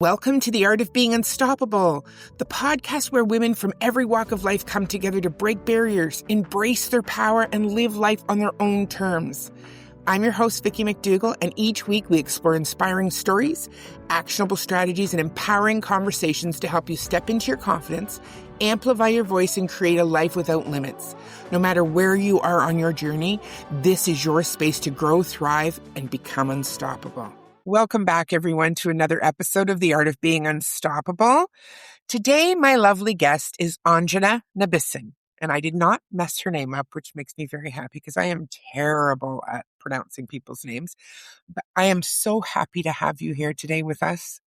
Welcome to The Art of Being Unstoppable, the podcast where women from every walk of life come together to break barriers, embrace their power, and live life on their own terms. I'm your host, Vicki McDougall, and each week we explore inspiring stories, actionable strategies, and empowering conversations to help you step into your confidence, amplify your voice, and create a life without limits. No matter where you are on your journey, this is your space to grow, thrive, and become unstoppable. Welcome back, everyone, to another episode of The Art of Being Unstoppable. Today, my lovely guest is Anjana Nambissan, and I did not mess her name up, which makes me very happy because I am terrible at pronouncing people's names. But I am so happy to have you here today with us.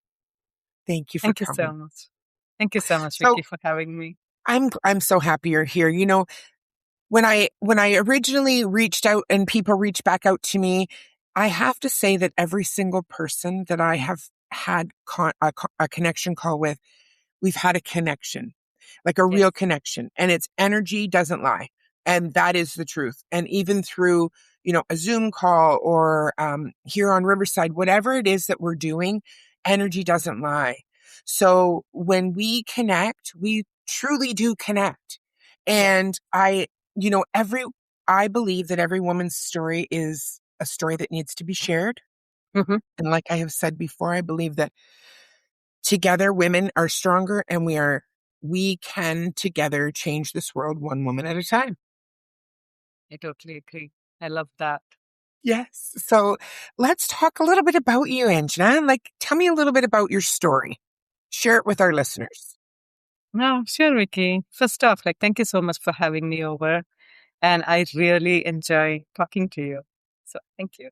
Thank you for coming. Thank you so much. Thank you so much, So- Vicki, for having me. I'm so happy you're here. You know, when I originally reached out and people reached back out to me, I have to say that every single person that I have had a connection call with, we've had a connection, like a real connection, and its energy doesn't lie. And that is the truth. And even through, a Zoom call or here on Riverside, whatever it is that we're doing, energy doesn't lie. So when we connect, we truly do connect. And I believe that every woman's story is a story that needs to be shared. Mm-hmm. And like I have said before, I believe that together women are stronger, and we can together change this world one woman at a time. I totally agree. I love that. Yes. So let's talk a little bit about you, Anjana. Like, tell me a little bit about your story. Share it with our listeners. No, sure, Vicki. First off, thank you so much for having me over. And I really enjoy talking to you. So thank you.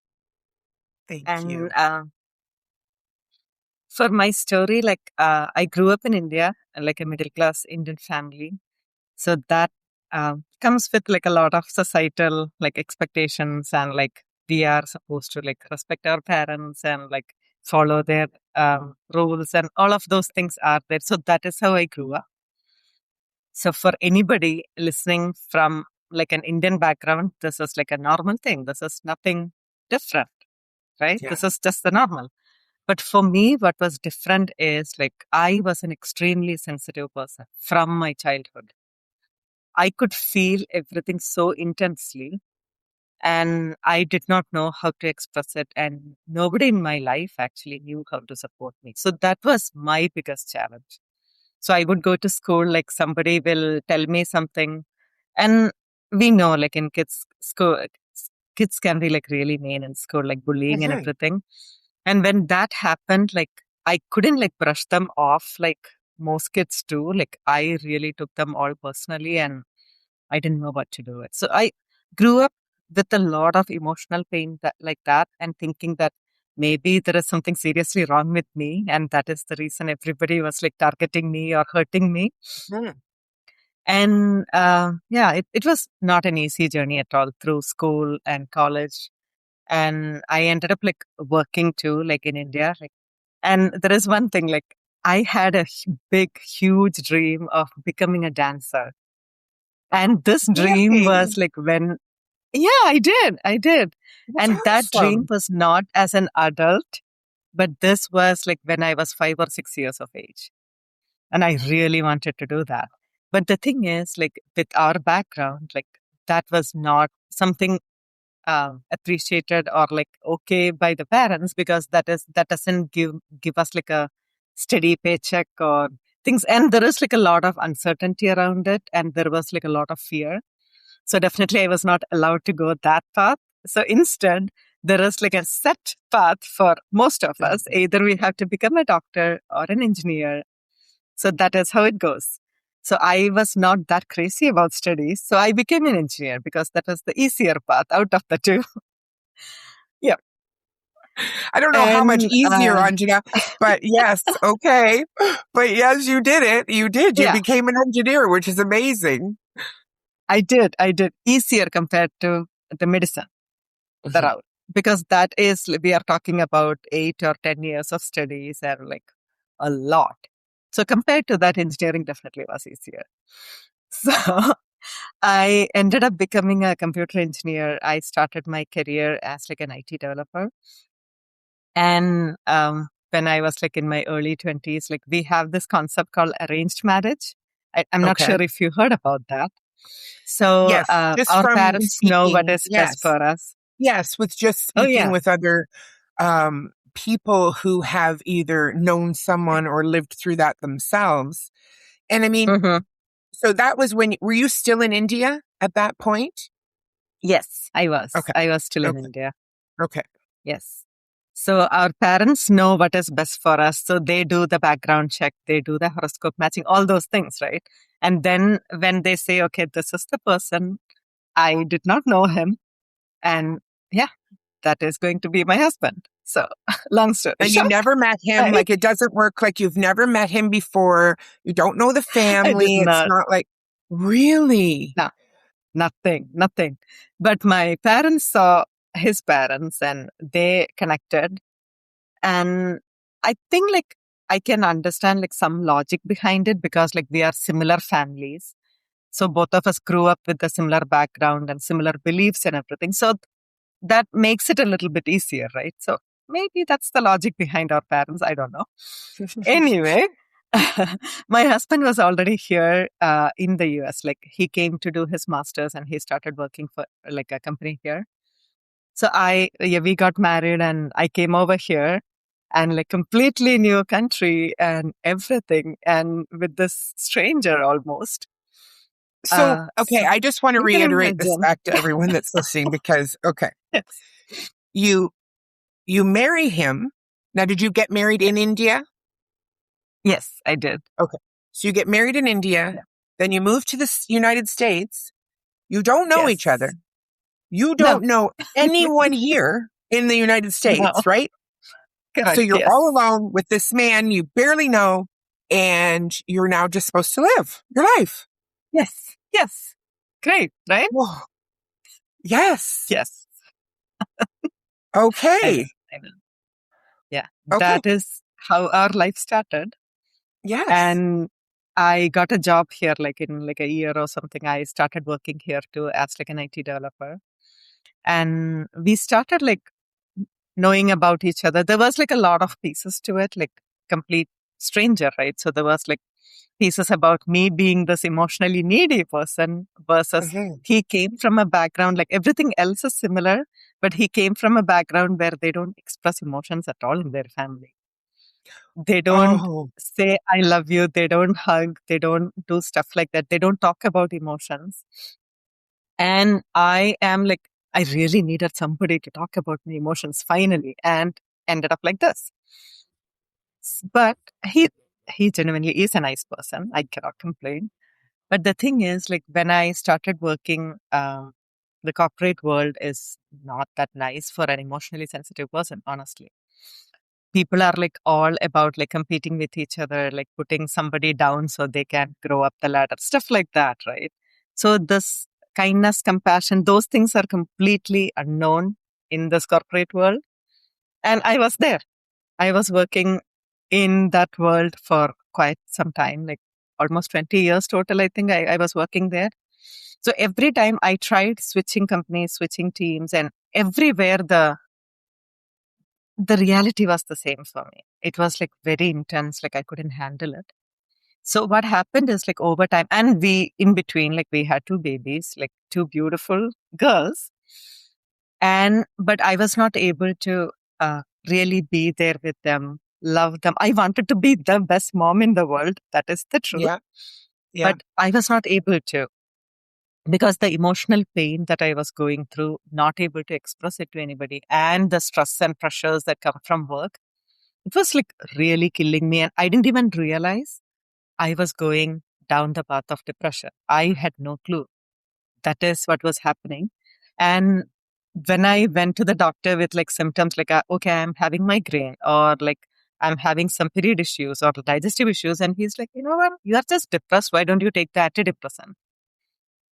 Thank And you. for my story, I grew up in India, like a middle class Indian family. So that comes with a lot of societal expectations, and we are supposed to respect our parents and follow their rules, and all of those things are there. So that is how I grew up. So for anybody listening from an Indian background, this is a normal thing. This is nothing different, right? Yeah. This is just the normal. But for me, what was different is I was an extremely sensitive person from my childhood. I could feel everything so intensely, and I did not know how to express it. And nobody in my life actually knew how to support me. So that was my biggest challenge. So I would go to school, somebody will tell me something, and we know in school, kids can be really mean in school, bullying and Mhm. everything. And when that happened, I couldn't brush them off most kids do. I really took them all personally, and I didn't know what to do with. So I grew up with a lot of emotional pain that, and thinking that maybe there is something seriously wrong with me, and that is the reason everybody was targeting me or hurting me. Mhm. And it was not an easy journey at all through school and college. And I ended up working too, in India. And there is one thing, I had a big, huge dream of becoming a dancer. And this dream Really? was I did. That's And that dream awesome. was not as an adult, but this was when I was 5 or 6 years of age. And I really wanted to do that. But the thing is, with our background, that was not something appreciated or okay by the parents, because that doesn't give us a steady paycheck or things. And there is a lot of uncertainty around it, and there was a lot of fear. So definitely I was not allowed to go that path. So instead, there is a set path for most of us. Either we have to become a doctor or an engineer. So that is how it goes. So I was not that crazy about studies. So I became an engineer because that was the easier path out of the two. Yeah. I don't know how much And, easier, Anjana, but yes, okay. But yes, you did it. You did. You Yeah. became an engineer, which is amazing. I did easier compared to the medicine, the route, because that is, we are talking about 8 or 10 years of studies and a lot. So compared to that, engineering definitely was easier. So I ended up becoming a computer engineer. I started my career as an IT developer. And when I was like in my early 20s, like we have this concept called arranged marriage. I'm not Okay. sure if you heard about that. So Yes, just our from parents know what speaking. is best Yes. for us. Yes, with just Oh, speaking yeah. with other people who have either known someone or lived through that themselves. And I mean, Mm-hmm. so that was when, were you still in India at that point? Yes, I was. Okay. I was still in Okay. India. Okay. Yes. So our parents know what is best for us. So they do the background check, they do the horoscope matching, all those things, right? And then when they say, okay, this is the person, I did not know him. And yeah, that is going to be my husband. So long story And you short, never met him. right? Like, it doesn't work like you've never met him before. You don't know the I did family. It's not. not like, really? No, nothing. But my parents saw his parents and they connected. And I think like I can understand like some logic behind it because like we are similar families. So both of us grew up with a similar background and similar beliefs and everything. So that makes it a little bit easier, right? So maybe that's the logic behind our parents. I don't know. Anyway, my husband was already here in the US. Like he came to do his master's and he started working for like a company here. So we got married and I came over here and like completely new country and everything and with this stranger almost. So, okay, So I just want to you can reiterate this imagine. back to everyone that's listening because, okay, Yes. you you marry him. Now, did you get married in India? Yes, I did. Okay. So you get married in India, Yeah. then you move to the United States. You don't know each other. Yes. You No, don't know anyone here in the United no. States, right? So Correct. you're Yes. all alone with this man you barely know, and you're now just supposed to live your life. Yes. Yes. Great, right? Whoa. Yes. Yes. I know. Okay. I know. Yeah. Okay. That is how our life started. Yes. And I got a job here like in like a year or something. I started working here too as like an IT developer. And we started like knowing about each other. There was like a lot of pieces to it, like complete stranger, right? So there was like pieces about me being this emotionally needy person versus Mhm. he came from a background, like everything else is similar, but he came from a background where they don't express emotions at all in their family. They don't Oh, say, I love you. They don't hug. They don't do stuff like that. They don't talk about emotions. And I am like, I really needed somebody to talk about my emotions finally and ended up like this. But he genuinely is a nice person. I cannot complain. But the thing is, like when I started working, the corporate world is not that nice for an emotionally sensitive person, honestly. People are like all about like competing with each other, like putting somebody down so they can grow up the ladder, stuff like that, right? So this kindness, compassion, those things are completely unknown in this corporate world. And I was there. I was working in that world for quite some time, like almost 20 years total, I think I was working there. So every time I tried switching companies, switching teams, and everywhere the reality was the same for me. It was like very intense, like I couldn't handle it. So what happened is like over time, and we in between, like we had two babies, like two beautiful girls. But I was not able to really be there with them, love them. I wanted to be the best mom in the world. That is the truth. yeah. Yeah. But I was not able to because the emotional pain that I was going through, not able to express it to anybody, and the stress and pressures that come from work, it was like really killing me. And I didn't even realize I was going down the path of depression. I had no clue that is what was happening. And when I went to the doctor with like symptoms like, okay, I'm having migraine or like I'm having some period issues or digestive issues. And he's like, you know what? You are just depressed. Why don't you take the antidepressant?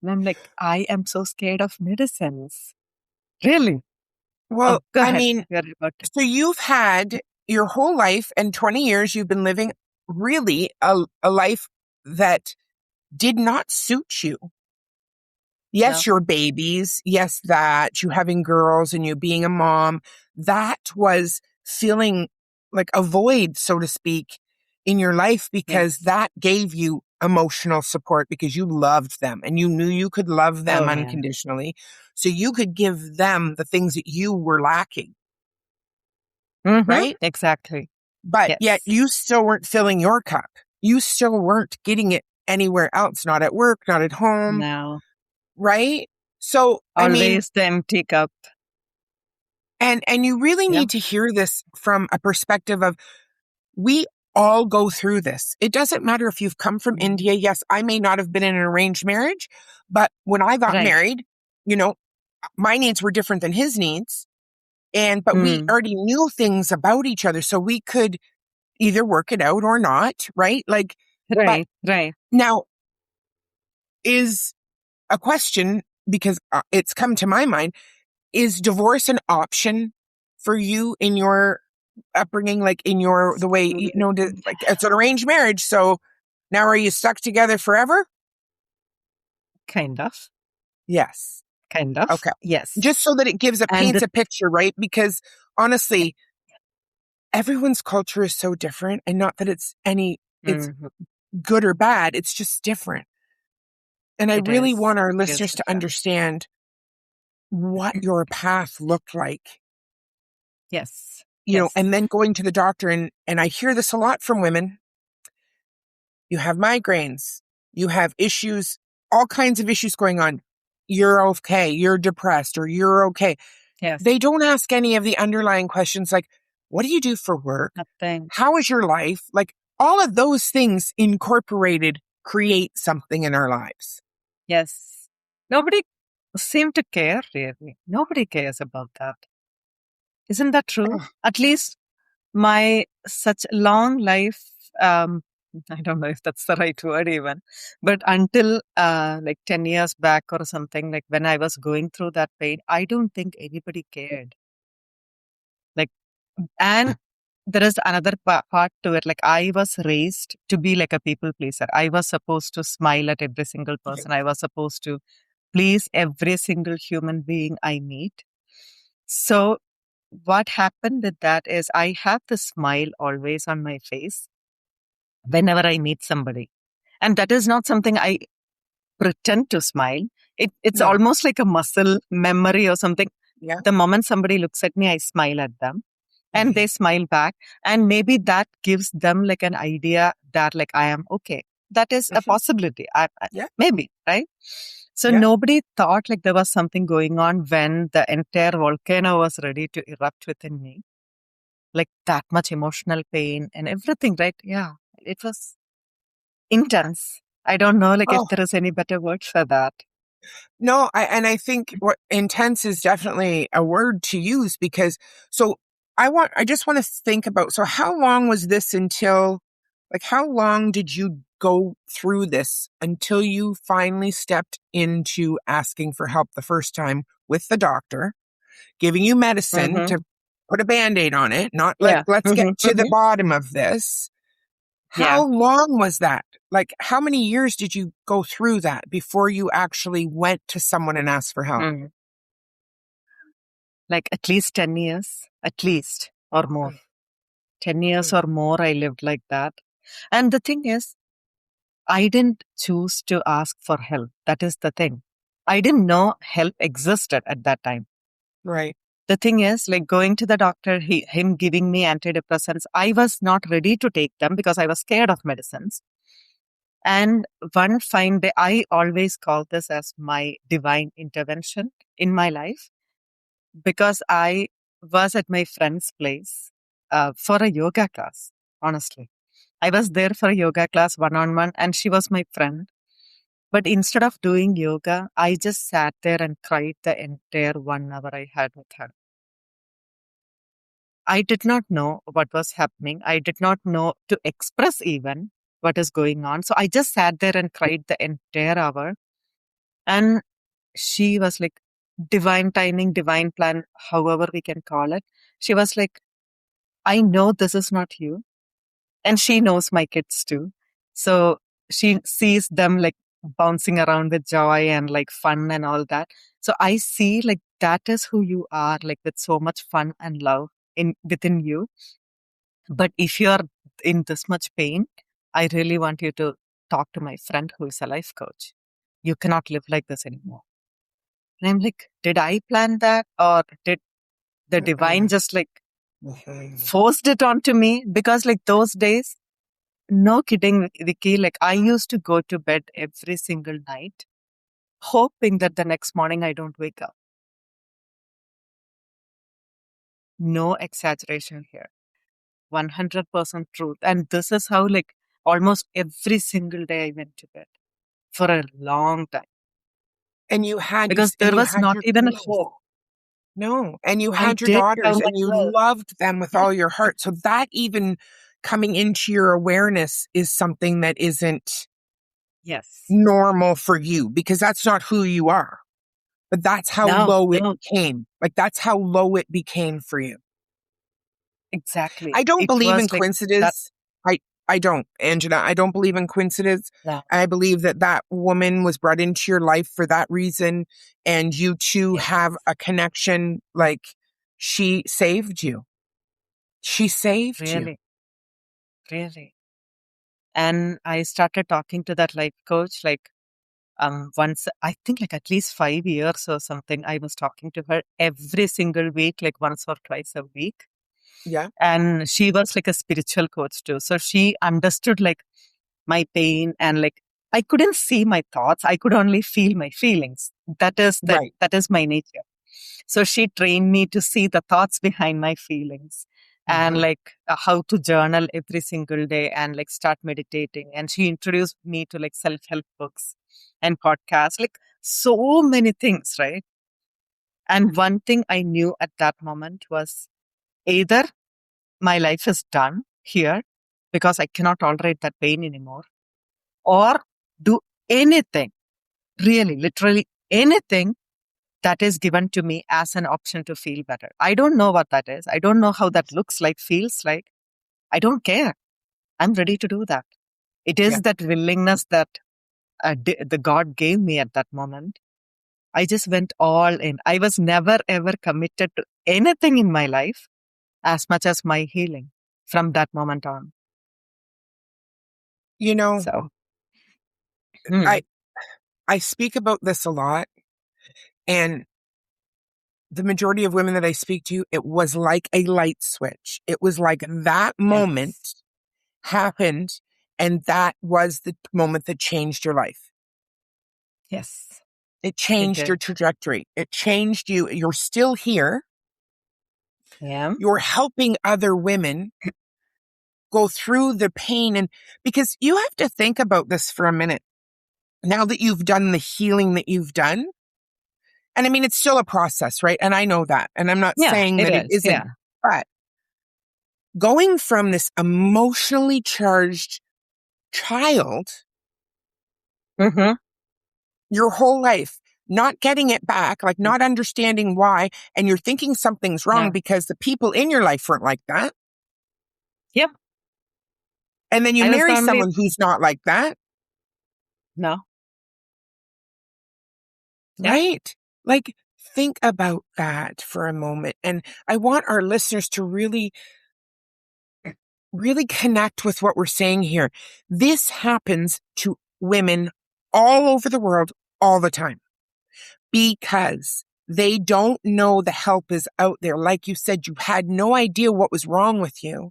And I'm like, I am so scared of medicines. Really? Oh, Well, go I ahead. mean, You're about to. so you've had your whole life and 20 years, you've been living really a life that did not suit you. No. Yes, your babies. Yes, that you having girls and you being a mom. That was feeling like a void, so to speak, in your life because Yes. that gave you emotional support because you loved them and you knew you could love them Oh, yeah. unconditionally. So you could give them the things that you were lacking, right? Exactly. But yet Yes. you still weren't filling your cup. You still weren't getting it anywhere else, not at work, not at home, No. right? So, I mean, Always the empty cup. and you really Yeah. need to hear this from a perspective of we all go through this. It doesn't matter if you've come from Mm. India. Yes, I may not have been in an arranged marriage, but when I got Right. married, you know, my needs were different than his needs. But we Mm. already knew things about each other. So we could either work it out or not, right? Like, but Right. Right. now is a question because it's come to my mind. Is divorce an option for you in your upbringing, like in your the way like it's an arranged marriage? So now are you stuck together forever? Kind of. Yes. Kind of. Okay. Yes. Just so that it And paints a picture, right? Because honestly, everyone's culture is so different, and not that it's Mhm. good or bad. It's just different. And I It really is. want our It is listeners to different. understand what your path looked like, Yes. Yes. and then going to the doctor. And I hear this a lot from women. You have migraines, you have issues, all kinds of issues going on. You're okay. You're depressed or you're okay. Yes. They don't ask any of the underlying questions like, what do you do for work? Nothing. How is your life? Like all of those things incorporated create something in our lives. Yes. Nobody seem to care, really. Nobody cares about that. Isn't that true? Oh, At least my such long life, I don't know if that's the right word even, but until like 10 years back or something, like when I was going through that pain, I don't think anybody cared. Like, and there is another part to it. Like, I was raised to be like a people pleaser. I was supposed to smile at every single person. I was supposed to please every single human being I meet. So, what happened with that is I have the smile always on my face whenever I meet somebody. And that is not something I pretend to smile. It's no. almost like a muscle memory or something. Yeah. The moment somebody looks at me, I smile at them and they smile back. And maybe that gives them like an idea that like I am okay. That is a Mhm. possibility. Yeah. Maybe, right? So Yeah. nobody thought like there was something going on when the entire volcano was ready to erupt within me. Like that much emotional pain and everything, right? Yeah, it was intense. I don't know like if Oh, there is any better word for that. no. I think what intense is definitely a word to use because so I just want to think about, so how long was this until, like, how long did you go through this until you finally stepped into asking for help the first time with the doctor, giving you medicine Mm-hmm. to put a Band-Aid on it, not like, Yeah. let's get Mm-hmm. to the Mm-hmm. bottom of this. Yeah. How long was that? Like, how many years did you go through that before you actually went to someone and asked for help? Mm. Like at least 10 years, at least or more. 10 years Mm. or more, I lived like that. And the thing is, I didn't choose to ask for help. That is the thing. I didn't know help existed at that time. Right. The thing is, like going to the doctor, him giving me antidepressants, I was not ready to take them because I was scared of medicines. And one fine day, I always call this as my divine intervention in my life because I was at my friend's place for a yoga class, honestly. I was there for a yoga class one on one, and she was my friend. But instead of doing yoga, I just sat there and cried the entire 1 hour I had with her. I did not know what was happening. I did not know to express even what is going on. So I just sat there and cried the entire hour. And she was like, divine timing, divine plan, however we can call it. She was like, I know this is not you. And she knows my kids too. So she sees them like bouncing around with joy and like fun and all that. So I see like that is who you are, like with so much fun and love in within you. But if you're in this much pain, I really want you to talk to my friend who is a life coach. You cannot live like this anymore. And I'm like, did I plan that, or did the divine just like forced it onto me? Because like those days, no kidding, Vicky, like I used to go to bed every single night, hoping that the next morning I don't wake up. No exaggeration here. 100% truth. And this is how like almost every single day I went to bed for a long time. And you had Because there was not your even a girls. hope. No, and you I had your did tell daughters my and you girl. loved them with all your heart. So that even coming into your awareness is something that isn't Yes. normal for you, because that's not who you are. But that's how low it became. Like that's how low it became for you. Exactly. I don't It believe in was like that. coincidence. I don't, Anjana. I don't believe in coincidence. No. I believe that woman was brought into your life for that reason, and you two Yes. have a connection. Like she saved you. She saved you. Really. Really. And I started talking to that life coach like once, I think like at least 5 years or something. I was talking to her every single week, like once or twice a week. Yeah. And she was like a spiritual coach too. So she understood like my pain, and like I couldn't see my thoughts. I could only feel my feelings. Right. That is my nature. So she trained me to see the thoughts behind my feelings, and Mhm. like how to journal every single day and like start meditating. And she introduced me to like self-help books and podcasts, like so many things, right? And one thing I knew at that moment was either my life is done here because I cannot tolerate that pain anymore, or do anything, really, literally anything that is given to me as an option to feel better. I don't know what that is. I don't know how that looks like, feels like. I don't care. I'm ready to do that. It Yeah. is that willingness that the God gave me at that moment. I just went all in. I was never ever committed to anything in my life as much as my healing from that moment on. You know, So, I speak about this a lot, and the majority of women that I speak to, it was like a light switch. It was like that moment yes, happened, and that was the moment that changed your life. yes, It it changed your did. trajectory. It changed you. You're still here. Yeah. You're helping other women go through the pain. And because you have to think about this for a minute. Now that you've done the healing that you've done, and I mean, it's still a process, right? And I know that. And I'm not Yeah, saying it that it is. isn't, Yeah. but going from this emotionally charged child Mm-hmm. your whole life, not getting it back, like not understanding why, and you're thinking something's wrong Yeah. because the people in your life weren't like that. Yep. And then you I was the marry only. someone who's not like that, No. Yeah. right? Like, think about that for a moment. And I want our listeners to really, really connect with what we're saying here. This happens to women all over the world all the time, because they don't know the help is out there. Like you said, you had no idea what was wrong with you.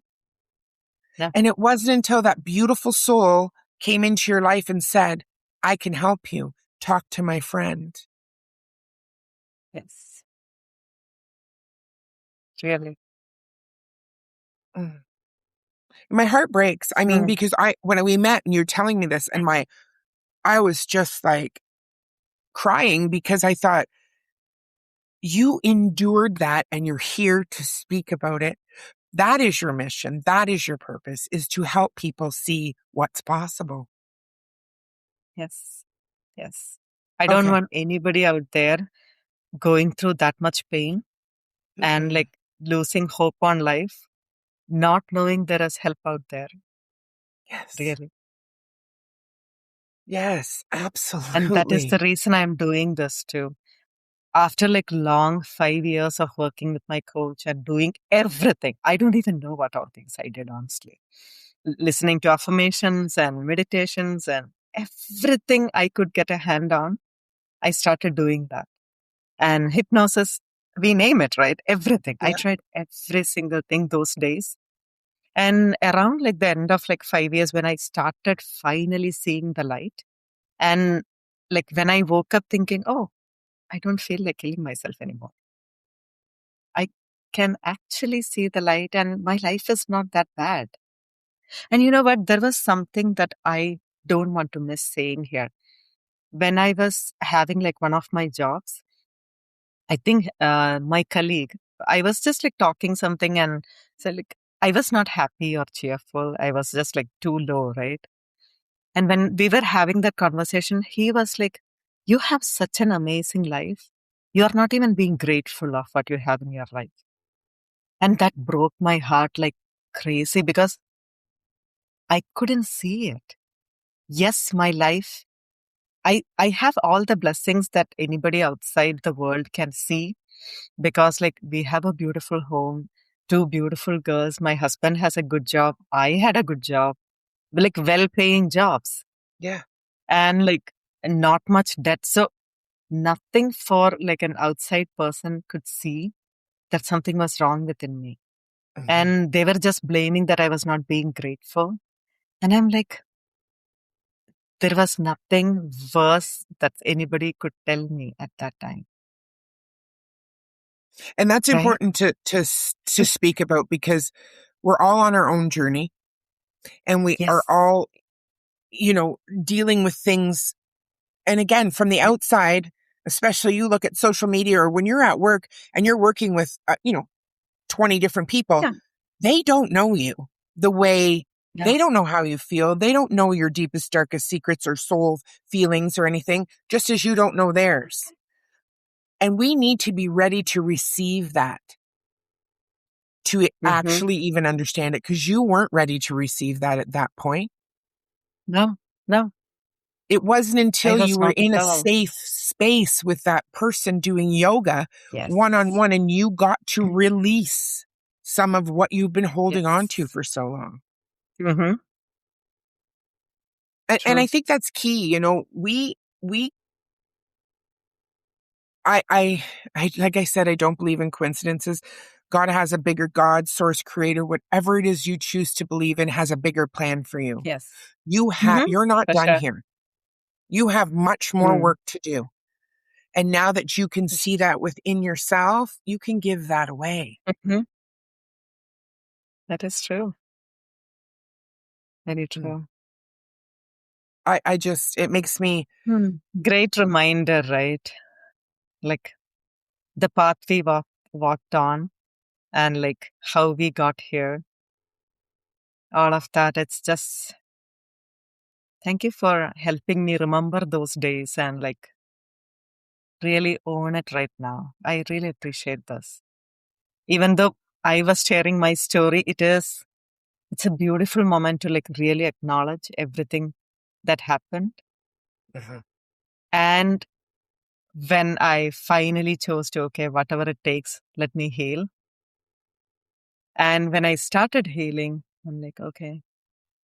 Yeah. And it wasn't until that beautiful soul came into your life and said, I can help you. Talk to my friend. Yes. Really. Mm. My heart breaks. I mean, Mm. because when we met and you're telling me this, and I was just like crying, because I thought, you endured that and you're here to speak about it. That is your mission. That is your purpose, is to help people see what's possible. Yes. Yes. I don't Okay. want anybody out there going through that much pain and Mm-mm. like losing hope on life, not knowing there is help out there. Yes. Really. Yes, And that is the absolutely. reason I'm doing this too. after like long 5 years of working with my coach and doing everything, I don't even know what all things I did, honestly. Listening to affirmations and meditations and everything I could get a hand on, I started doing that. And hypnosis, we name it, right? Everything. I Yeah. tried every single thing those days. And around like the end of like 5 years, when I started finally seeing the light, and like when I woke up thinking, oh, I don't feel like killing myself anymore. I can actually see the light and my life is not that bad. And you know what? There was something that I don't want to miss saying here. When I was having like one of my jobs, I think my colleague, I was just like talking something and so like I was not happy or cheerful. I was just like too low, right? And when we were having that conversation, he was like, you have such an amazing life. You are not even being grateful of what you have in your life. And that broke my heart like crazy because I couldn't see it. Yes, my life, I have all the blessings that anybody outside the world can see because like we have a beautiful home, two beautiful girls. My husband has a good job. I had a good job, like well-paying jobs Yeah. and like not much debt. So nothing for like an outside person could see that something was wrong within me. Hmm. And they were just blaming that I was not being grateful. And I'm like, there was nothing worse that anybody could tell me at that time. And that's Right? important to speak about because we're all on our own journey and we are Yes. all, dealing with things. And again, from the outside, especially you look at social media or when you're at work and you're working with, 20 different people, Yeah. they don't know you the way Yeah. they don't know how you feel. They don't know your deepest, darkest secrets or soul feelings or anything, just as you don't know theirs. And we need to be ready to receive that, to Mm-hmm. actually even understand it, because you weren't ready to receive that at that point. No, no, It wasn't I until you was were not in at a all. safe space with that person doing yoga Yes. one on one and you got to release some of what you've been holding on to Yes. for so long. Mm-hmm. And I True. think that's key. I like I said, I don't believe in coincidences. God has a bigger God, source, creator, whatever it is you choose to believe in has a bigger plan for you. Yes. Mm-hmm. You're not For done sure. here. You have much more Mm. work to do. And now that you can see that within yourself, you can give that away. Mm-hmm. That is true. Very Mm. true. It makes me, Great reminder, right? Like the path we walked on and like how we got here. All of that. It's just thank you for helping me remember those days and like really own it right now. I really appreciate this. Even though I was sharing my story, it's a beautiful moment to like really acknowledge everything that happened. Mhm. And when I finally chose to, okay, whatever it takes, let me heal. And when I started healing, I'm like, okay,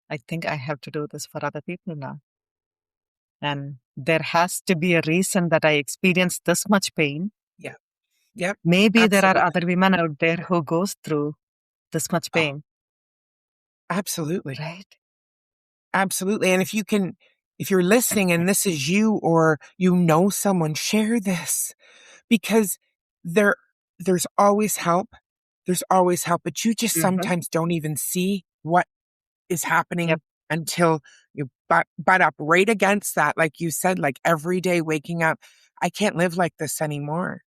I think I have to do this for other people now. And there has to be a reason that I experienced this much pain. Yeah. Yep. Maybe there are Absolutely. other women out there who goes through this much Oh, pain, absolutely. right? Absolutely. And if you're listening and this is you or you know someone, share this because there, there's always help. There's always help, but you just Mm-hmm. sometimes don't even see what is Yep. happening until you butt up right against that. Like you said, like every day waking up, I can't live like this anymore.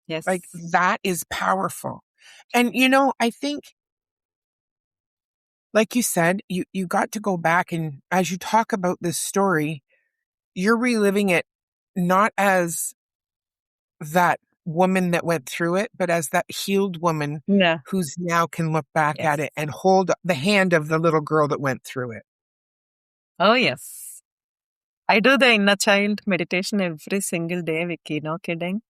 Like Yes. that is powerful. And I think, like you said, you got to go back and as you talk about this story, you're reliving it not as that woman that went through it, but as that healed woman Yeah. who's now can look back at Yes. it and hold the hand of the little girl that went through it. Oh, yes. I do the inner child meditation every single day, Vicky. No kidding.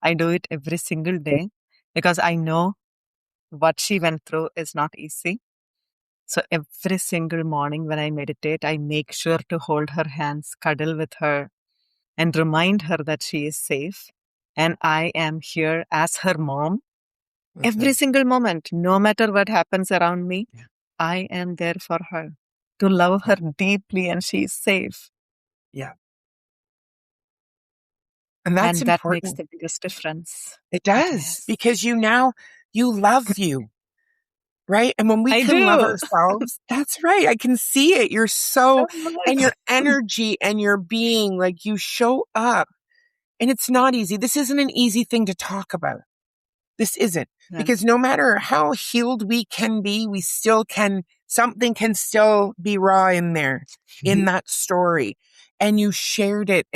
I do it every single day because I know what she went through is not easy. So every single morning when I meditate, I make sure to hold her hands, cuddle with her, and remind her that she is safe. And I am here as her mom every single moment, no matter what happens around me. Yeah. I am there for her to love her deeply, and she's safe. Yeah. And that's And that makes important. the biggest difference. It does, Yes. because you love you, right? And when we I can love do. ourselves, that's right. I can see it. You're So and much. your energy and your being, like you show up, and it's not easy. This isn't an easy thing to talk about. This isn't, Yeah. because no matter how healed we can be, something can still be raw in there, in that story. And you shared it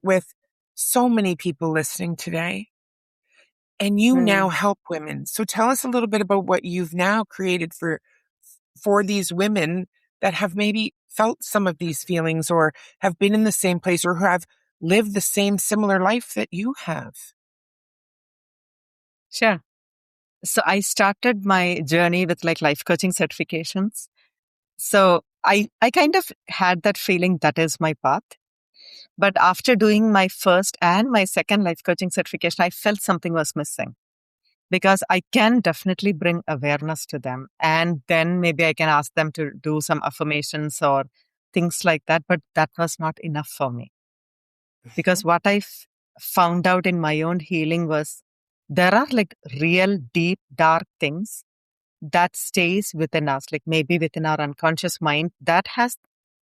with so many people listening today. And you now help women. So tell us a little bit about what you've now created for these women that have maybe felt some of these feelings, or have been in the same place, or who have lived the same similar life that you have. Sure. So I started my journey with like life coaching certifications. So I kind of had that feeling that is my path. But after doing my first and my second life coaching certification, I felt something was missing, because I can definitely bring awareness to them. And then maybe I can ask them to do some affirmations or things like that. But that was not enough for me, because what I found out in my own healing was there are like real deep, dark things that stays within us, like maybe within our unconscious mind, that has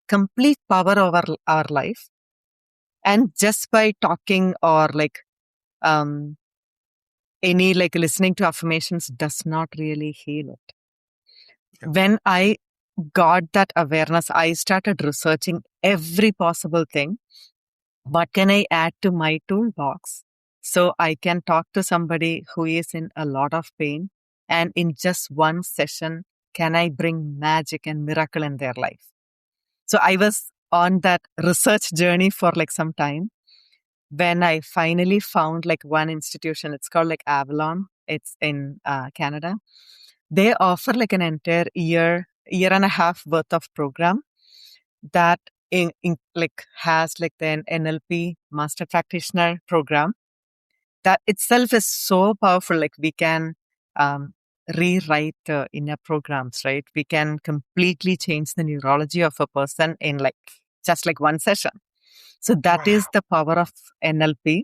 complete power over our life. And just by talking or like any like listening to affirmations does not really heal it. Yeah. When I got that awareness, I started researching every possible thing. What can I add to my toolbox so I can talk to somebody who is in a lot of pain, and in just one session, can I bring magic and miracle in their life? So I was on that research journey for like some time. When I finally found like one institution, it's called like Avalon. It's in Canada. They offer like an entire year and a half worth of program that like has like the NLP Master Practitioner program. That itself is so powerful. Like we can rewrite inner programs, right? We can completely change the neurology of a person in like just like one session. So that Wow. is the power of NLP.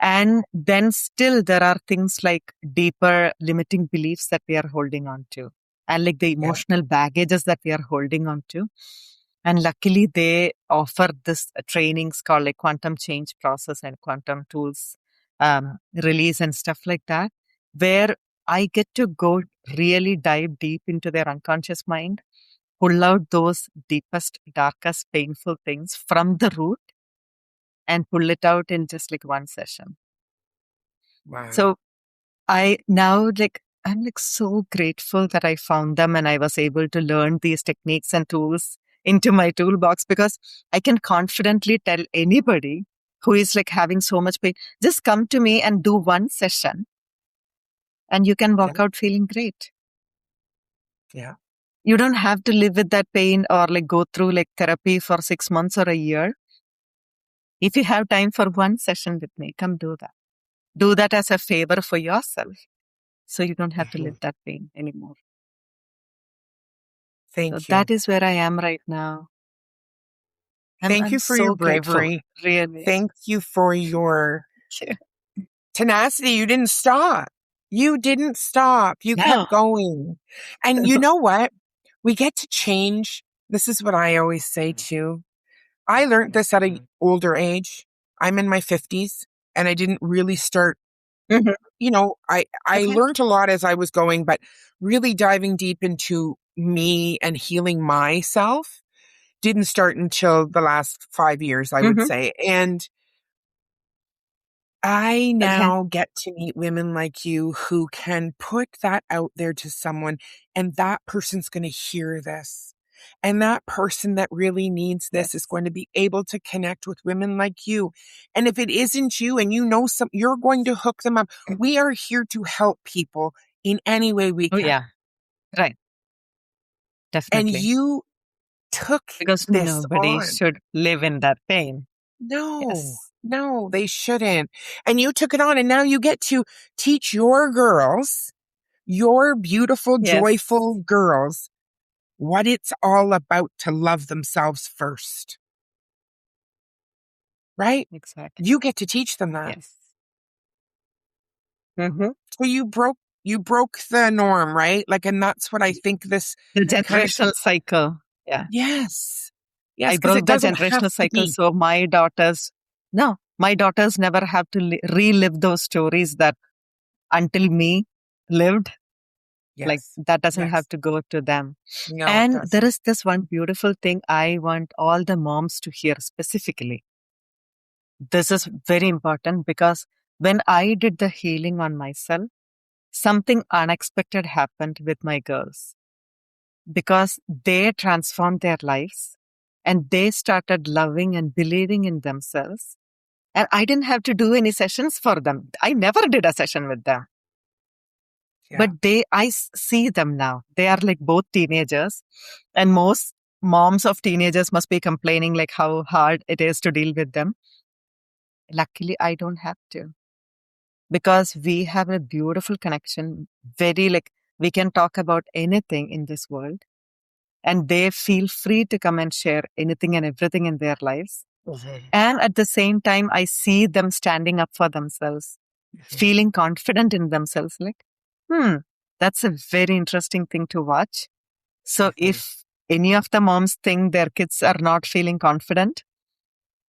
And then still there are things like deeper limiting beliefs that we are holding on to, and like the Yeah. emotional baggages that we are holding on to. And luckily they offer this trainings called like quantum change process and quantum tools release and stuff like that, where I get to go really dive deep into their unconscious mind, pull out those deepest, darkest, painful things from the root and pull it out in just like one session. Wow. So I'm like so grateful that I found them and I was able to learn these techniques and tools into my toolbox, because I can confidently tell anybody who is like having so much pain, just come to me and do one session and you can walk Yeah. out feeling great. Yeah. You don't have to live with that pain or like go through like therapy for 6 months or a year. If you have time for one session with me, come do that. Do that as a favor for yourself, so you don't have to live that pain anymore. So Thank you. that is where I am right now. Thank I'm you for your so grateful, bravery. really. Thank you for your tenacity. You didn't stop. You didn't stop. You No. kept going. And you know what? We get to change. This is what I always say too. I learned this at an older age. I'm in my 50s, and I didn't really start, Mhm. I Okay. learned a lot as I was going, but really diving deep into me and healing myself didn't start until the last 5 years, I would Mhm. say. And I Okay. now get to meet women like you who can put that out there to someone, and that person's going to hear this. And that person that really needs this Yes. is going to be able to connect with women like you. And if it isn't you and you know you're going to hook them up. We are here to help people in any way we Oh, can. yeah. Right. And Definitely. you took Because this nobody on. should live in that pain. No, Yes. no, they shouldn't. And you took it on, and now you get to teach your girls, your beautiful, Yes. joyful girls, what it's all about to love themselves first, right? Exactly. You get to teach them that. Yes. Mm-hmm. So you broke the norm, right? Like, and that's what I think this The kind of, generational cycle. Yeah. yes, yes, I because it broke the doesn't have generational to cycle. be. So my daughters never have to relive those stories that until me lived. Like Yes, that doesn't yes. have to go to them. No, it And there doesn't. is this one beautiful thing I want all the moms to hear specifically. This is very important because when I did the healing on myself, something unexpected happened with my girls because they transformed their lives and they started loving and believing in themselves. And I didn't have to do any sessions for them. I never did a session with them. Yeah. But I see them now. They are like both teenagers. And most moms of teenagers must be complaining like how hard it is to deal with them. Luckily, I don't have to because we have a beautiful connection. Very like we can talk about anything in this world and they feel free to come and share anything and everything in their lives. Mhm. And at the same time, I see them standing up for themselves, feeling confident in themselves. Like, that's a very interesting thing to watch. So Mhm. if any of the moms think their kids are not feeling confident,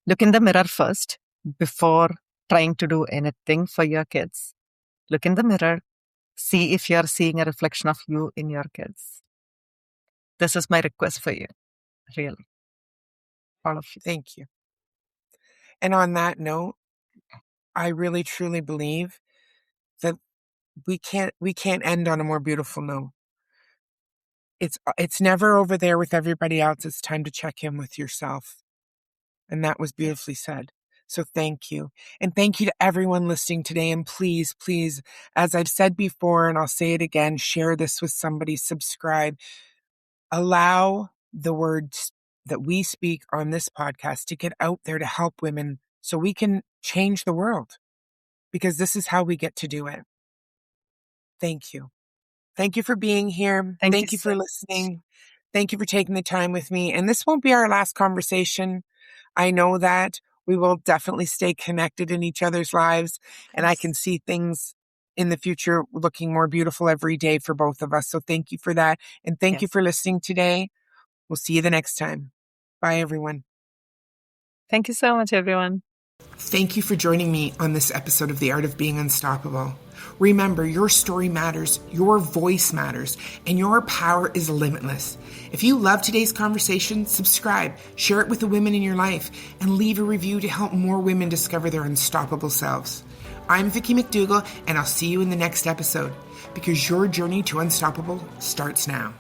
look in the mirror first before trying to do anything for your kids. Look in the mirror, see if you're seeing a reflection of you in your kids. This is my request for you, really, all of you. Thank you. And on that note, I really truly believe that we can't end on a more beautiful note. It's never over there with everybody else. It's time to check in with yourself. And that was beautifully said. So thank you. And thank you to everyone listening today. And please, please, as I've said before, and I'll say it again, share this with somebody, subscribe. Allow the words that we speak on this podcast to get out there to help women so we can change the world, because this is how we get to do it. Thank you. Thank you for being here. Thank you Thank you so for much. listening. Thank you for taking the time with me. And this won't be our last conversation. I know that we will definitely stay connected in each other's lives, and I can Yes. see things in the future looking more beautiful every day for both of us. So thank you for that. And thank you Yes. for listening today. We'll see you the next time. Bye, everyone. Thank you so much, everyone. Thank you for joining me on this episode of The Art of Being Unstoppable. Remember, your story matters, your voice matters, and your power is limitless. If you love today's conversation, subscribe, share it with the women in your life, and leave a review to help more women discover their unstoppable selves. I'm Vicki McDougall, and I'll see you in the next episode, because your journey to unstoppable starts now.